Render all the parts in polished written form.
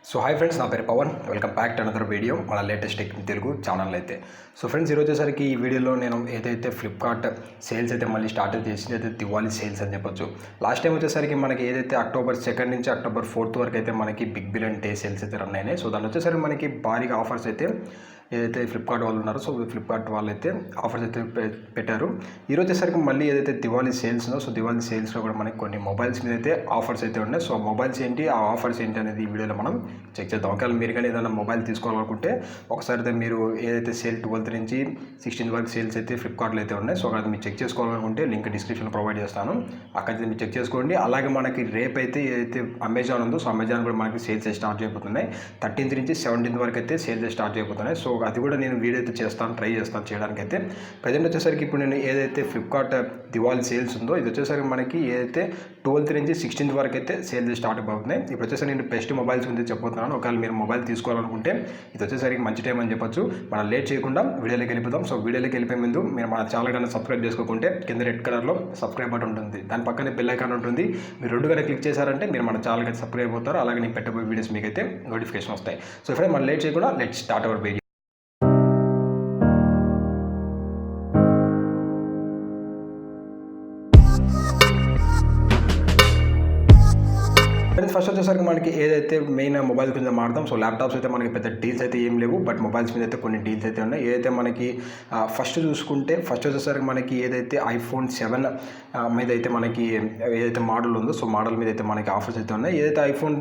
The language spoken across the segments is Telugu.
సో హాయ్ ఫ్రెండ్స్, నా పేరు Pavan. Welcome back to another video మన లేటెస్ట్ టెక్ తెలుగు ఛానల్ అయితే. సో ఫ్రెండ్స్, ఈరోజు వచ్చేసరికి ఈ వీడియోలో నేను ఏదైతే ఫ్లిప్కార్ట్ సేల్స్ అయితే మళ్ళీ స్టార్ట్ చేసింది అయితే దివాళీ సేల్స్ అని చెప్పొచ్చు. లాస్ట్ టైం వచ్చేసరికి మనకి ఏదైతే అక్టోబర్ 2 నుంచి అక్టోబర్ 4 వరకు అయితే మనకి బిగ్ బిలియన్ డే సేల్స్ అయితే రన్ అయినాయి. సో దాని వచ్చేసరికి మనకి భారీగా ఆఫర్స్ అయితే ఏదైతే ఫ్లిప్కార్ట్ వాళ్ళు ఉన్నారో, సో ఫ్లిప్కార్ట్ వాళ్ళు అయితే ఆఫర్స్ అయితే పెట్టారు. ఈరోజు వచ్చేసరికి మళ్ళీ ఏదైతే దివాళీ సేల్స్ ఉందో, సో దివాళీ సేల్స్లో కూడా మనకి కొన్ని మొబైల్స్ మీద అయితే ఆఫర్స్ అయితే ఉన్నాయి. సో మొబైల్స్ ఏంటి, ఆ ఆఫర్స్ ఏంటి అనేది ఈ వీడియోలో మనం చెక్ చేద్దాం. ఒకవేళ మీరు కానీ ఏదైనా మొబైల్ తీసుకోవాలనుకుంటే ఒకసారి అయితే మీరు ఏదైతే సేల్ 12th నుంచి 16th వరకు సేల్స్ అయితే ఫ్లిప్కార్ట్లో అయితే ఉన్నాయి. సో అది మీరు చెక్ చేసుకోవాలనుకుంటే లింక్ డిస్క్రిప్షన్లో ప్రొవైడ్ చేస్తాను, అక్కడ మీరు చెక్ చేసుకోండి. అలాగే మనకి రేపు అయితే ఏదైతే అమెజాన్ ఉందో, సో అమెజాన్ కూడా మనకి సేల్స్ స్టార్ట్ చేయబోతున్నాయి. 13th నుంచి 17th వరకు అయితే సేల్స్ స్టార్ట్ చేయబోతున్నాయి. సో అది కూడా నేను వీడియో అయితే ట్రై చేస్తాను చేయడానికైతే. ప్రజెంట్ వచ్చేసరికి ఇప్పుడు నేను ఏదైతే ఫ్లిప్కార్ట్ దివాళీ సేల్స్ ఉందో, ఇది వచ్చేసరికి మనకి ఏదైతే 12th నుంచి 16th వరకు అయితే సేల్స్ స్టార్ట్ అయిపోతున్నాయి. ఇప్పుడు వచ్చేసరికి నేను బెస్ట్ మొబైల్స్ గురించి చెప్పబోతున్నాను. ఒకవేళ మీరు మొబైల్ తీసుకోవాలనుకుంటే ఇది వచ్చేసరికి మంచి టైం అని చెప్పొచ్చు. మనం లేట్ చేయకుండా వీడియోలోకి వెళ్ళిపోతాం. సో వీడియోలోకి వెళ్ళిపోయే ముందు మీరు మన ఛానల్ కన్నా సబ్స్క్రైబ్ చేసుకోకుంటే కింద రెడ్ కలర్లో సబ్స్క్రైబ్ బటన్ ఉంటుంది, దాని పక్కనే బెల్ ఐకాన్ ఉంటుంది. మీరు రెండు కన్నా క్లిక్ చేశారంటే మీరు మన ఛానల్కి అయితే సబ్స్క్రైబ్ అవుతారు. అలాగే నేను పెట్టబోయే వీడియోస్ మీకు అయితే నోటిఫికేషన్ వస్తాయి. సో ఇప్పుడు మనం లేట్ చేయకుండా let's start our video. First వచ్చేసరికి మనకి ఏదైతే మెయిన్ మొబైల్ కింద మాడతాం. సో ల్యాప్టాప్స్ అయితే మనకి పెద్ద డీల్స్ అయితే ఏం లేవు, బట్ మొబైల్స్ మీద అయితే కొన్ని డీల్స్ అయితే ఉన్నాయి. ఏదైతే మనకి ఫస్ట్ వచ్చేసరికి మనకి ఏదైతే iPhone 7 మీద అయితే మనకి ఏదైతే మోడల్ ఉందో, సో మోడల్ మీద అయితే మనకి ఆఫర్స్ అయితే ఉన్నాయి. ఏదైతే iPhone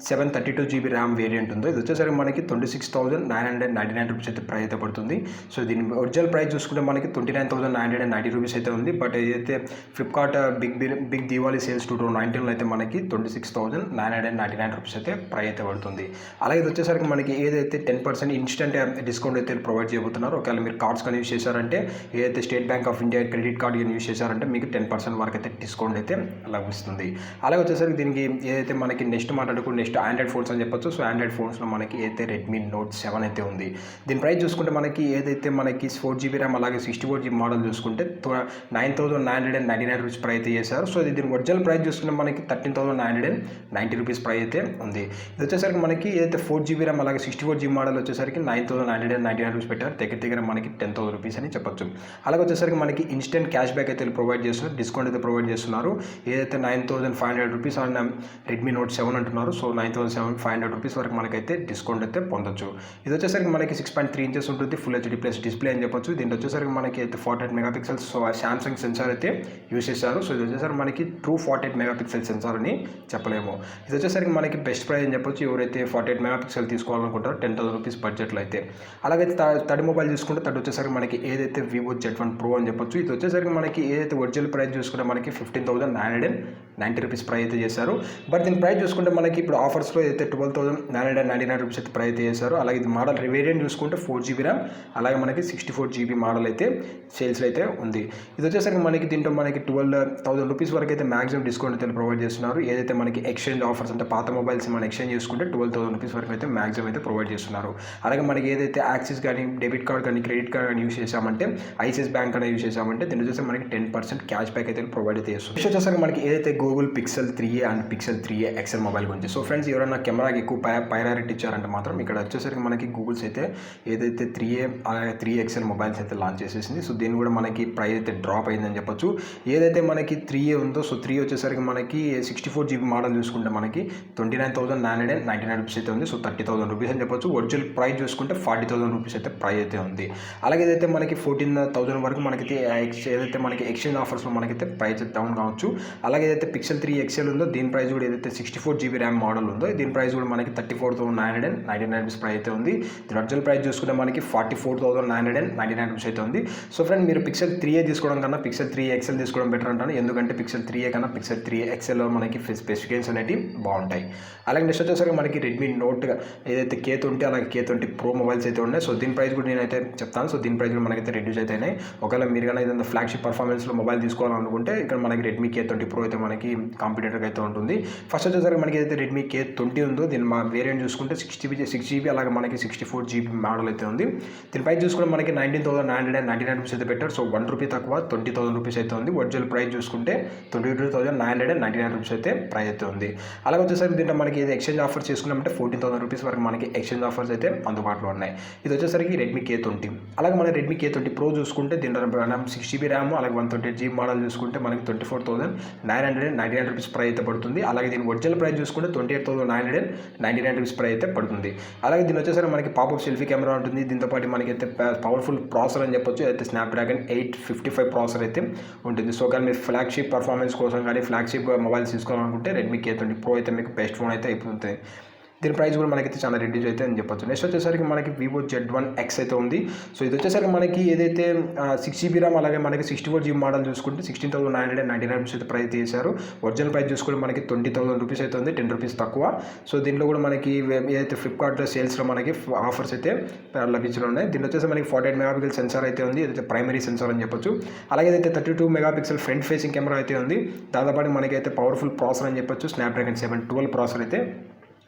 7 32GB ర్యామ్ వేరియంట్ ఉందో, ఇది వచ్చేసరికి మనకి 26,999 రూపీస్ అయితే ప్రైస్ అయితే పడుతుంది. సో దీని ఒరిజినల్ ప్రైస్ చూసుకుంటే మనకి 29,990 రూపీస్ అయితే ఉంది. బట్ ఏదైతే ఫ్లిప్కార్ట్ బిగ్ దివాళీ సేల్స్ 2019లో అయితే మనకి 26,999 రూపీస్ అయితే ప్రైస్ అయితే పడుతుంది. అలాగే ఇది వచ్చేసరికి మనకి ఏదైతే 10% ఇన్స్టెంట్ డిస్కౌంట్ అయితే ప్రొవైడ్ చేయబోతున్నారు. ఒకవేళ మీరు కార్డ్స్ కానీ యూస్ చేశారంటే, ఏదైతే state bank of India credit card కానీ యూస్ చేశారంటే మీకు 10% వరకు అయితే డిస్కౌంట్ అయితే లభిస్తుంది. అలాగే వచ్చేసరికి దీనికి ఏదైతే మనకి నెక్స్ట్ ఆండ్రాయిడ్ ఫోన్స్ అని చెప్పొచ్చు. సో ఆండ్రాయిడ్ ఫోన్స్లో మనకి ఏదైతే రెడ్మీ నోట్ 7 అయితే ఉంది. దీని ప్రైస్ చూసుకుంటే మనకి ఏదైతే మనకి 4GB ర్యామ్ అలాగే 64GB మోడల్ చూసుకుంటే 9,999 రూపీస్ ప్రైస్ అయితే చేశారు. సో దీని ఒరిజినల్ ప్రైస్ చూసుకుంటే మనకి 13,990 రూపీస్ ప్రైస్ అయితే ఉంది. ఇది వచ్చేసరికి మనకి ఏదైతే 4GB ర్యామ్ అలాగే 64GB మోడల్ వచ్చేసరికి 9,999 రూపీస్ పెట్టారు. దగ్గర మనకి 10,000 రూపీస్ అని చెప్పొచ్చు. అలాగే వచ్చేసరికి మనకి ఇన్స్టెంట్ క్యాష్ బ్యాక్ అయితే ప్రొవైడ్ చేస్తున్నారు, డిస్కౌంట్ అయితే ప్రొవైడ్ చేస్తున్నారు. ఏదైతే 9,500 రూపీస్ ఆన్ రెడ్మీ నోట్ 7 అంటున్నారు. సో 9,500 రూపీస్ వరకు మనకైతే డిస్కౌంట్ అయితే పొందొచ్చు. ఇది వచ్చేసరికి మనకి 6.3 ఇంచెస్ ఉంటుంది, ఫుల్ హెచ్డీ ప్లస్ డిస్ప్లే అని చెప్పొచ్చు. దీంట్లో వచ్చేసరికి మనకి అయితే 48 మెగాపిక్సెల్స్ శాంసంగ్ సెన్సార్ అయితే యూస్ చేశారు. సో ఇది వచ్చేసరికి మనకి ట్రూ 48 మెగాపిక్సెల్ సెన్సార్ అని చెప్పలేము. ఇది వచ్చేసరికి మనకి బెస్ట్ ప్రైస్ అని చెప్పొచ్చు. ఎవరైతే 48 మెగాపిక్సెల్ తీసుకోవాలనుకుంటారో 10,000 రూపీస్ బడ్జెట్లో అయితే. అలాగే థర్డ్ మొబైల్ చూసుకుంటే థర్డ్ వచ్చేసరికి మనకి ఏదైతే వివో Z1 Pro అని చెప్పొచ్చు. ఇది వచ్చేసరికి మనకి ఏదైతే ఒరిజినల్ ప్రైస్ చూసుకుంటే మనకి 15,990 రూపీస్ ప్రైస్ అయితే చేశారు. బట్ దీని ప్రైస్ చూసుకుంటే మనకి ఇప్పుడు ఆఫర్స్లో అయితే 12,999 రూపీస్ అయితే ప్రైస్ అయితే చేశారు. అలాగే ఇది మోడల్ వేరియంట్ చూసుకుంటే 4GB ర్యామ్ అలాగే మనకి 64GB మోడల్ అయితే సేల్స్లో అయితే ఉంది. ఇది వచ్చేసరికి మనకి దీంట్లో మనకి 12,000 రూపీస్ వరకు అయితే మ్యాక్సిమం డిస్కౌంట్ అయితే ప్రొవైడ్ చేస్తున్నారు. ఏదైతే మనకి ఎక్స్చేంజ్ ఆఫర్స్ అంటే పాత మొబైల్స్ మనం ఎక్స్చేంజ్ చేసుకుంటే 12,000 రూపీస్ వరకు అయితే మ్యాక్సిమం అయితే ప్రొవైడ్ చేస్తున్నారు. అలాగే మనకి ఏదైతే యాక్సిస్ కానీ డెబిట్ కార్డ్ కానీ క్రెడిట్ కార్డ్ కానీ యూస్ చేసామంటే, ఐసిఐసిఐ బ్యాంక్ కానీ యూస్ చేసామంటే దీని వచ్చేసి మనకి 10% క్యాష్ బ్యాక్ అయితే ప్రొవైడ్ అయితే చేస్తుంది. నెక్స్ట్ వచ్చేసరికి మనకి ఏదైతే Google Pixel 3a and Pixel 3a XL mobile గురించి. సో ఫ్రెండ్స్, ఎవరైనా కెమెరాకి ఎక్కువ ప్రయారిటీ ఇచ్చారంటే మాత్రం ఇక్కడ వచ్చేసరికి మనకి గూగుల్స్ అయితే ఏదైతే 3a అలాగే 3a XL మొబైల్స్ అయితే లాంచ్ చేసేసింది. సో దీన్ని కూడా మనకి ప్రైస్ అయితే డ్రాప్ అయిందని చెప్పొచ్చు. ఏదైతే మనకి 3a ఉందో, సో 3 వచ్చేసరికి మనకి 64GB మోడల్ చూసుకుంటే మనకి 29,999 రూపీస్ అయితే ఉంది. సో 30,000 రూపీస్ అని చెప్పొచ్చు. ఒరిజినల్ ప్రైస్ చూసుకుంటే 40,000 రూపీస్ అయితే ప్రైస్ అయితే ఉంది. అలాగే ఏదైతే మనకి 14,000 వరకు మనకైతే ఏదైతే మనకి ఎక్స్చేంజ్ ఆఫర్స్లో మనకైతే ప్రైస్ డౌన్ కావచ్చు. అలాగే ఏదైతే Pixel 3 XL ఉందో దీని ప్రైస్ కూడా ఏదైతే 64GB ర్యామ్ మోడల్ ఉందో దీని ప్రైస్ కూడా మనకి 34,999 రూపీస్ ప్రైస్ అయితే ఉంది. దీని ఒరిజినల్ ప్రైస్ చూసుకుంటే మనకి 44,999 రూపీస్ అయితే ఉంది. సో ఫ్రెండ్, మీరు Pixel 3a తీసుకోవడం కన్నా Pixel 3a XL తీసుకోవడం బెటర్ అంటాను. ఎందుకంటే Pixel 3a కన్నా Pixel 3a XL లో మనకి స్పెసిఫికేషన్స్ అనేవి బాగుంటాయి. అలాగే నెక్స్ట్ వచ్చేసరికి మనకి రెడ్మీ నోట్ ఏదైతే K20 అలాగే K20 Pro మొబైల్స్ అయితే ఉన్నాయి. సో దీని ప్రైస్ కూడా నేనైతే చెప్తాను. సో దీని ప్రైస్ కూడా మనకైతే రెడ్యూస్ అయినాయి. ఒకవేళ మీరు కానీ ఏదైనా ఫ్లాగ్షిప్ పర్ఫార్మెన్స్లో మొబైల్ తీసుకోవాలనుకుంటే ఇక్కడ మనకి రెడ్మీ K20 Pro అయితే మనకి కాంపిటేటర్గా అయితే ఉంటుంది. ఫస్ట్ వచ్చేసరికి మనకి ఏదైతే రెడ్మీ K20 ఉందో దీని మా వేరియంట్ చూసుకుంటే 6GB అలాగే మనకి 64GB మోడల్ అయితే ఉంది. దీని ప్రైస్ చూసుకుంటే మనకి 19,999 రూపీస్ అయితే పెట్టారు. సో 1 రూపీ తక్కువ 20,000 రూపీస్ అయితే ఉంది. ఒరిజినల్ ప్రైస్ చూసుకుంటే 22,999 రూపీస్ అయితే ప్రైస్ అయితే ఉంది. అలాగే అలాగే వచ్చేసరికి దీంట్లో మనకి ఏది ఎక్స్చేంజ్ ఆఫర్ చేసుకున్నామంటే 14,000 రూపీస్ వరకు మనకి ఎక్స్చేంజ్ ఆఫర్స్ అయితే అందుబాటులో ఉన్నాయి. ఇది వచ్చేసరికి రెడ్మీ K20. అలాగే మన రెడ్మీ K20 Pro చూసుకుంటే దీంట్లో 6GB ర్యామ్ అలాగే 128GB మోడల్ చూసుకుంటే మనకి 24,999 రూపీస్ ప్రైస్ అయితే పడుతుంది. అలాగే దీని ఒరిజినల్ ప్రైస్ చూసుకుంటే 28,999 రూపీస్ ప్రైస్ అయితే పడుతుంది. అలాగే దీని వచ్చేసరికి మనకి పాపప్ సెల్ఫీ కెమెరా ఉంటుంది. దీంతో పాటు మనకి అయితే పవర్ఫుల్ ప్రాసెసర్ అని చెప్పొచ్చు. అయితే స్నాప్డ్రాగన్ 855 ప్రాసెసర్ అయితే ఉంటుంది. సో కానీ మీరు ఫ్లాగ్షిప్ పర్ఫార్మెన్స్ కోసం కానీ ఫ్లాగ్షిప్ మొబైల్స్ తీసుకోవాలనుకుంటే రెడ్మీ K20 Pro అయితే మీకు బెస్ట్ ఫోన్ అయితే అయిపోతుంది. దీని ప్రైస్ కూడా మనకైతే చాలా రెడ్యూస్ అయితే అని చెప్పొచ్చు. నెక్స్ట్ వచ్చేసరికి మనకి వివో Z1X అయితే ఉంది. సో ఇది వచ్చేసరికి మనకి ఏదైతే 6GB ర్యామ్ అలాగే మనకి 64GB మోడల్ చూసుకుంటే 16,999 రూపీస్ అయితే ప్రైస్ చేశారు. ఒరిజినల్ ప్రైస్ చూసుకుంటే మనకి 20,000 రూపీస్ అయితే ఉంది, 10 రూపీస్ తక్కువ. సో దీంట్లో కూడా మనకి ఏదైతే ఫ్లిప్కార్ట్ సేల్స్లో మనకి ఆఫర్స్ అయితే లభించడం ఉన్నాయి. దీంట్లో వచ్చేసి మనకి 48 మెగాపిక్సెల్ సెన్సార్ అయితే ఉంది. ఏదైతే ప్రైమరీ సెన్సార్ అని చెప్పొచ్చు. అలాగే అయితే 32 మెగాపిక్సెల్ ఫ్రంట్ ఫేసింగ్ కెమెరా అయితే ఉంది. దాదాపు మనకైతే పవర్ఫుల్ ప్రాసెసర్ అని చెప్పొచ్చు. స్నాప్డ్రాగన్ 712 ప్రాసెసర్ అయితే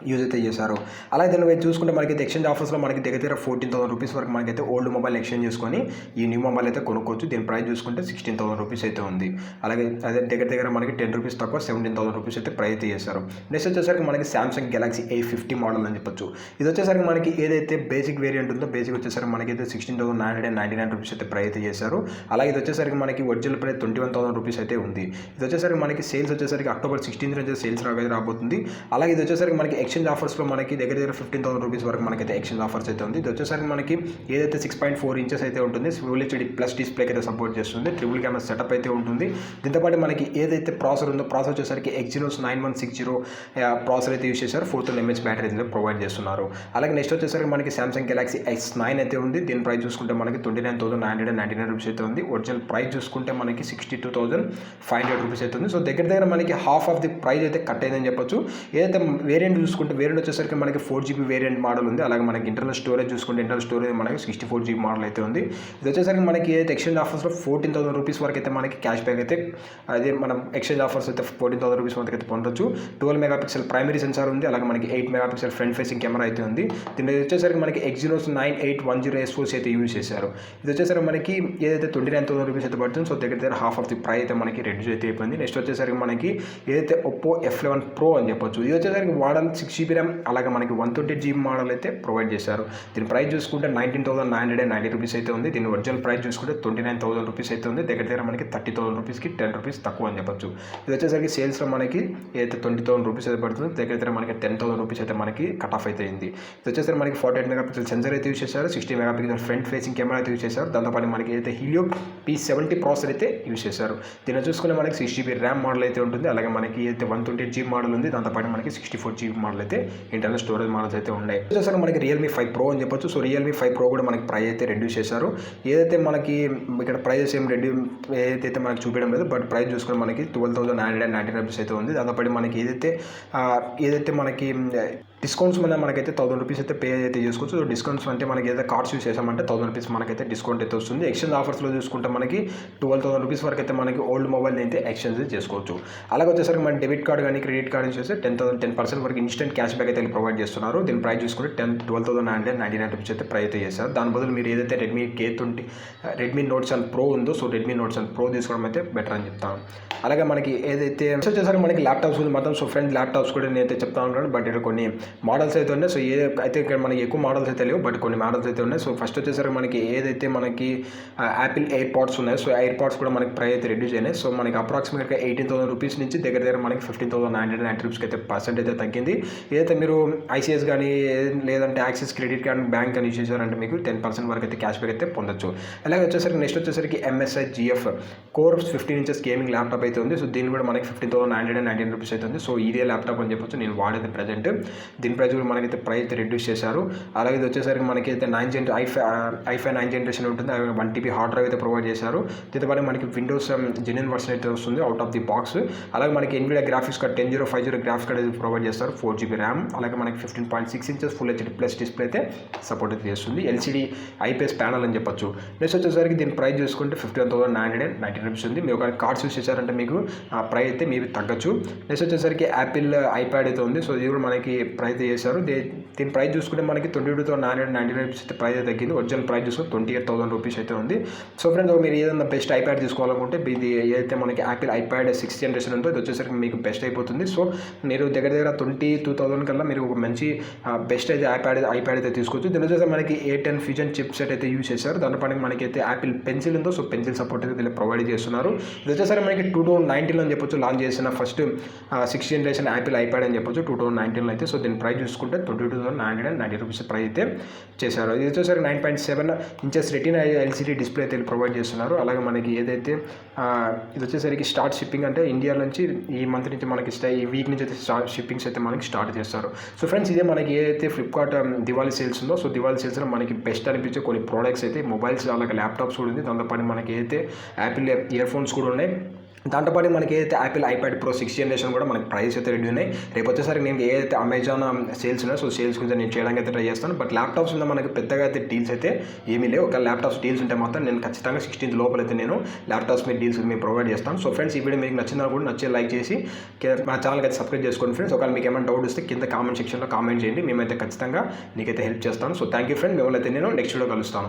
యూజ్ అయితే చేశారు. అలాగే దీన్ని చూసుకుంటే మనకైతే ఎక్స్చేంజ్ ఆఫర్స్లో మనకి దగ్గర 14,000 రూపీస్ వరకు మనకైతే ఓల్డ్ మొబైల్ ఎక్స్చేంజ్ చేసుకొని ఈ న్యూ మొబైల్ అయితే కొనుక్కోవచ్చు. దీని ప్రైస్ చూసుకుంటే 16,000 రూపీస్ అయితే ఉంది. అలాగే అదే దగ్గర మనకి 10 రూపీస్ తక్కువ 17,000 రూపీస్ అయితే ప్రైస్ అయితే చేశారు. నెక్స్ట్ వచ్చేసరికి మనకి సామ్సంగ్ గెలాక్సీ A50 మోడల్ అని చెప్పొచ్చు. ఇది వచ్చేసరికి మనకి ఏదైతే బేసిక్ వేరియంట్ ఉందో బేసిక్ వచ్చేసరికి మనకైతే 16,999 రూపీస్ అయితే ప్రైస్ అయితే చేశారు. అలాగే ఇది వచ్చేసరికి మనకి ఒరిజినల్ ప్రైస్ 21,000 రూపీస్ అయితే ఉంది. ఇది వచ్చేసరికి మనకి సేల్స్ వచ్చేసరికి అక్టోబర్ 16 నుంచి సేల్స్ రాబోతుంది. అలాగే ఇది వచ్చేసరికి మనకి ఎక్స్చేంజ్ ఆఫర్స్లో మనకి దగ్గర 15,000 రూపీస్ వరకు మనకైతే ఎక్స్చేంజ్ ఆఫర్స్ అయితే ఉంది. ఇది వచ్చేసరికి మనకి ఏదైతే 6.4 ఇంచెస్ అయితే ఉంటుంది, ఫుల్ హెచ్డీ ప్లస్ డిస్ప్లేకి అయితే సపోర్ట్ చేస్తుంది. ట్రిపుల్ కెమెరా సెటప్ అయితే ఉంటుంది. దీంతోపాటు మనకి ఏదైతే ప్రాసెసర్ ఉందో ప్రాసెసర్ వచ్చేసరికి Exynos 9160 ప్రాసెసర్ అయితే యూస్ చేశారు. 4000 mAh బ్యాటరీ అయితే ప్రొవైడ్ చేస్తున్నారు. అలాగే నెక్స్ట్ వచ్చేసరికి మనకి సామ్సంగ్ గెలాక్సీ S9 అయితే ఉంది. దీని ప్రైస్ చూసుకుంటే మనకి 29,999 రూపీస్ అయితే ఉంది. ఒరిజినల్ ప్రైస్ చూసుకుంటే మనకి 62,500 రూపీస్ అయితే ఉంది. సో దగ్గర మనకి హాఫ్ ఆఫ్ ది ప్రైస్ అయితే కట్ అయిందని చెప్పొచ్చు. ఏదైతే వేరియంట్ చూసుకుంటే వేరియంట్ వచ్చేసరికి మనకి 4GB వేరియంట్ మోడల్ ఉంది. అలాగే మనకి ఇంటర్నల్ స్టోరేజ్ చూసుకుంటే ఇంటర్నల్ స్టోరేజ్ మనకి 64GB మోడల్ అయితే ఉంది. ఇది వచ్చేసరికి మనకి ఏదైతే ఎక్స్చేంజ్ ఆఫర్స్లో 14,000 రూపీస్ వరకు అయితే మనకి క్యాష్ బ్యాక్ అయితే అదే మనం ఎక్స్చేంజ్ ఆఫర్స్ అయితే 14,000 రూపీస్ వరకు అయితే పొందొచ్చు. 12 మెగాపిక్సెల్ ప్రైమరీ సెన్సార్ ఉంది. అలాగే మనకి 8 మెగాపిక్సెల్ ఫ్రంట్ ఫేసింగ్ కెమెరా అయితే ఉంది. దీని వచ్చేసరికి మనకి Exynos 9810 SoC అయితే యూజ్ చేశారు. ఇది వచ్చేసరికి మనకి ఏదైతే 29,000 రూపీస్ అయితే పడుతుంది. సో దగ్గర హాఫ్ ఆఫ్ ది ప్రైస్ అయితే మనకి రెడ్యూస్ అయితే అయిపోయింది. నెక్స్ట్ వచ్చేసరికి మనకి ఏదైతే ఒప్పో F11 Pro అని చెప్పొచ్చు. ఇది వచ్చేసరికి మోడల్ 6GB ర్యామ్ అలాగే మనకి 128GB మోడల్ అయితే ప్రొవైడ్ చేశారు. దీని ప్రైస్ చూసుకుంటే 19,990 రూపీస్ అయితే ఉంది. దీని ఒరిజినల్ ప్రైస్ చూసుకుంటే 29,000 రూపీస్ అయితే ఉంది. దగ్గర మనకి 30,000 రూపీస్కి 10 రూపీస్ తక్కువ అని చెప్పొచ్చు. ఇది వచ్చేసరికి సేల్స్లో మనకి ఏదైతే 20,000 రూపీస్ అయితే పడుతుంది. దగ్గర మనకి 10,000 రూపీస్ అయితే మనకి కట్ ఆఫ్ అయితే అయింది. ఇది వచ్చేసరికి మనకి 48 మెగాపిక్సెల్ సెన్సర్ అయితే యూజ్ చేశారు. 60 మెగాపిక్సెల్ ఫ్రంట్ ఫేసింగ్ కెమెరా అయితే యూజ్ చేశారు. దాంతోపాటు మనకి ఏదైతే హీలియో P70 ప్రాసెసర్ అయితే యూజ్ చేశారు. దీన్ని చూసుకునే మనకి 6GB ర్యామ్ మోడల్ అయితే ఉంటుంది. అలాగే మనకి ఏదైతే 128GB మోడల్ ఉంది. దాంతోపాటు మనకి 64GB మోడల్ అయితే ఇంటర్నల్ స్టోరేజ్ మోడల్స్ అయితే ఉన్నాయి. వచ్చేసరికి మనకి రియల్మీ 5 Pro అని చెప్పొచ్చు. సో రియల్మీ 5 Pro కూడా మనకి ప్రైస్ అయితే రెడ్యూస్ చేశారు. ఏదైతే మనకి ఇక్కడ ప్రైజెస్ ఏం ఏదైతే మనకి చూపించడం లేదు, బట్ ప్రైస్ చూసుకుని మనకి 12,999 రూపీస్ అయితే ఉంది. దాంతోపాటు మనకి ఏదైతే మనకి డిస్కౌంట్స్ మనకైతే 1,000 రూపీస్ అయితే పే అయితే చేసుకోవచ్చు. సో డిస్కౌంట్స్ అంటే మనకి ఏదైతే కార్డ్స్ యూస్ చేసామంటే 1,000 రూపీస్ మనకైతే డిస్కౌంట్ అయితే వస్తుంది. ఎక్స్చేంజ్ ఆఫర్స్లో చూసుకుంటే మనకి 12,000 రూపీస్ వరకు అయితే మనకి ఓల్డ్ మొబైల్ అయితే ఎక్స్చేంజ్ చేసుకోవచ్చు. అలాగే వచ్చేసరికి మన డెబిట్ కార్డ్ కానీ క్రెడిట్ కార్డ్ యూస్ చేస్తే 10% వరకు ఇన్స్టెంట్ క్యాష్ బ్యాక్ అయితే ప్రొవైడ్ చేస్తున్నారు. దీని ప్రైస్ చూసుకుంటే 12,999 రూపీస్ అయితే ప్రైస్ అయితే చేస్తారు. దాని బదులు మీరు ఏదైతే రెడ్మీ నోట్స్ అండ్ ప్రో ఉందో so Redmi notes and pro తీసుకోవడం అయితే బెటర్ అని చెప్తాను. అలాగే మనకి ఏదైతే వచ్చేసరికి మనకి ల్యాప్టాప్స్ ఉంది మొత్తం. సో ఫ్రెండ్స్ ల్యాప్టాప్స్ కూడా నేనైతే చెప్తా ఉన్నాను, బట్ ఇక్కడ కొన్ని మోడల్స్ అయితే ఉన్నాయి. సో అయితే ఇక్కడ మనకి ఎక్కువ మోడల్స్ అయితే లేవు, బట్ కొన్ని మోడల్స్ అయితే ఉన్నాయి. సో ఫస్ట్ వచ్చేసరికి మనకి ఏదైతే మనకి యాపిల్ ఎయిర్ పాడ్స్ ఉన్నాయి. సో ఎయిర్ పాడ్స్ కూడా మనకి ప్రైస్ అయితే రెడ్యూస్ అయినాయి. సో మనకి అప్రాక్సిమేట్గా 18,000 రూపీస్ నుంచి దగ్గర మనకి 15,990 రూపీస్కి అయితే పర్సెంట్ అయితే తగ్గింది. ఏదైతే మీరు ఐసిఐస్ కానీ లేదంటే యాక్సిస్ క్రెడిట్ కార్డ్ బ్యాంక్ కానీ యూజ్ చేశారంటే మీకు 10% వరకు అయితే క్యాష్ బ్యాక్ అయితే పొందొచ్చు. అలాగే వచ్చేసరికి నెక్స్ట్ వచ్చేసరికి MSI GF core 15 inches gaming laptop అయితే ఉంది. సో దీని కూడా మనకి 15,990 రూపీస్ అయితే ఉంది. సో ఇదే ల్యాప్టాప్ అని చెప్పొచ్చు, నేను వాడేది ప్రజెంట్. దీని ప్రైస్ కూడా మనకైతే ప్రైస్ అయితే రెడ్యూస్ చేశారు. అలాగే ఇది వచ్చేసరికి మనకైతే i5 9 జనరేషన్ ఉంటుంది. 1 TB హార్డ్ డ్రైవ్ అయితే ప్రొవైడ్ చేశారు. దీంతో పాటు మనకి విండోస్ జెన్యున్ వర్షన్ అయితే వస్తుంది అవుట్ ఆఫ్ ది బాక్స్. అలాగే మనకి NVIDIA graphics card 10050 graphics card అయితే ప్రొవైడ్ చేస్తారు. 4GB ర్యామ్ అలాగే మనకి 15.6 inches full HD plus display అయితే సపోర్ట్ అయితే చేస్తుంది. LCD IPS ప్యానల్ అని చెప్పొచ్చు. నెక్స్ట్ వచ్చేసరికి దీని ప్రైస్ చూసుకుంటే 51,990 రూపీస్ ఉంది. మీరు ఒక కార్డ్స్ యూస్ చేశారంటే మీకు ప్రైస్ అయితే మీరు తగ్గచ్చు. నెక్స్ట్ వచ్చేసరికి యాపిల్ ఐప్యాడ్ అయితే ఉంది. సో ఇది కూడా మనకి ప్రైస్ చేశారు. దీని ప్రైస్ చూసుకుంటే మనకి 22,999 రూపీస్ అయితే ప్రైస్ తగ్గింది. ఒరిజినల్ ప్రైస్ చూసుకుంటే 28,000 రూపీస్ అయితే ఉంది. సో ఫ్రెండ్స్, మీరు ఏదైనా బెస్ట్ ఐప్యాడ్ తీసుకోవాలనుకుంటే ఇది ఏదైతే మనకి యాపిల్ ఐప్యాడ్ 6th జనరేషన్ ఉందో ఇది వచ్చేసరికి మీకు బెస్ట్ అయిపోతుంది. సో మీరు దగ్గర 22,000 కల్లా మీరు ఒక మంచి బెస్ట్ అయితే ఐప్యాడ్ అయితే తీసుకోవచ్చు. దీని వచ్చేసి మనకి A10 ఫ్యూజన్ చిప్ సెట్ అయితే యూజ్ చేశారు. దానిపైన మనకైతే యాపిల్ పెన్సిల్ ఉందో, సో పెన్సిల్ సపోర్ట్ అయితే దీన్ని ప్రొవైడ్ చేస్తున్నారు. ఇది వచ్చేసరికి మనకి 2019 అని చెప్పొచ్చు లాంచ్ చేసిన first 6th generation Apple iPad అని చెప్పొచ్చు 2019 అయితే. సో దీని ప్రైస్ చూసుకుంటే 22,990 రూపీస్ ప్రైస్ అయితే చేశారు. ఇది వచ్చేసరికి 9.7 ఇంచెస్ రెటీనా LCD డిస్ప్లే అయితే ప్రొవైడ్ చేస్తున్నారు. అలాగే మనకి ఏదైతే ఇది వచ్చేసరికి స్టార్ట్ షిప్పింగ్ అంటే ఇండియా నుంచి ఈ మంత్ నుంచి మనకి ఈ వీక్ నుంచి అయితే షిప్పింగ్స్ అయితే మనకి స్టార్ట్ చేస్తారు. సో ఫ్రెండ్స్, ఇదే మనకి ఏదైతే ఫ్లిప్కార్ట్ దివాళీ సేల్స్ ఉందో, సో దివాళీ సేల్స్లో మనకి బెస్ట్ అనిపించే కొన్ని ప్రోడక్ట్స్ అయితే మొబైల్స్ అలాగే ల్యాప్టాప్స్ కూడా ఉంది. దాంతోపాటు మనకి ఏదైతే యాపిల్ ఇయర్ ఫోన్స్ కూడా ఉన్నాయి. దాంతోపాటు మనకి ఏదైతే Apple iPad pro 6th generation కూడా మనకి ప్రైస్ అయితే రెడీ ఉన్నాయి. రేపు వచ్చేసరికి నేను ఏదైతే అమెజాన్ సేల్స్ ఉన్నాయో సో సేల్స్ గురించి నేను చేయడానికి అయితే ట్రై చేస్తాను. బట్ ల్యాప్టాప్స్ మీద మనకి పెద్దగా అయితే డీల్స్ అయితే ఏమీ లేవు. ఒక ల్యాప్టాప్స్ డీల్స్ ఉంటే మాత్రం నేను ఖచ్చితంగా 16th లోపల అయితే నేను ల్యాప్టాప్స్ మీద డీల్స్ మేము ప్రొవైడ్ చేస్తాను. సో ఫ్రెండ్స్, ఈ వీడియో మీకు నచ్చిందా కూడా నచ్చే లైక్ చేసి మా ఛానల్కి అయితే సబ్స్క్రైబ్ చేసుకోండి ఫ్రెండ్స్. ఒకవేళ మీకు ఏమైనా డౌట్ వస్తే కింద కామెంట్ సెక్షన్లో కామెంట్ చేయండి. మేమైతే ఖచ్చితంగా నీకైతే హెల్ప్ చేస్తాను. So thank you friend. మిమ్మల్ని అయితే నేను నెక్స్ట్ వీడియో కలుస్తాను.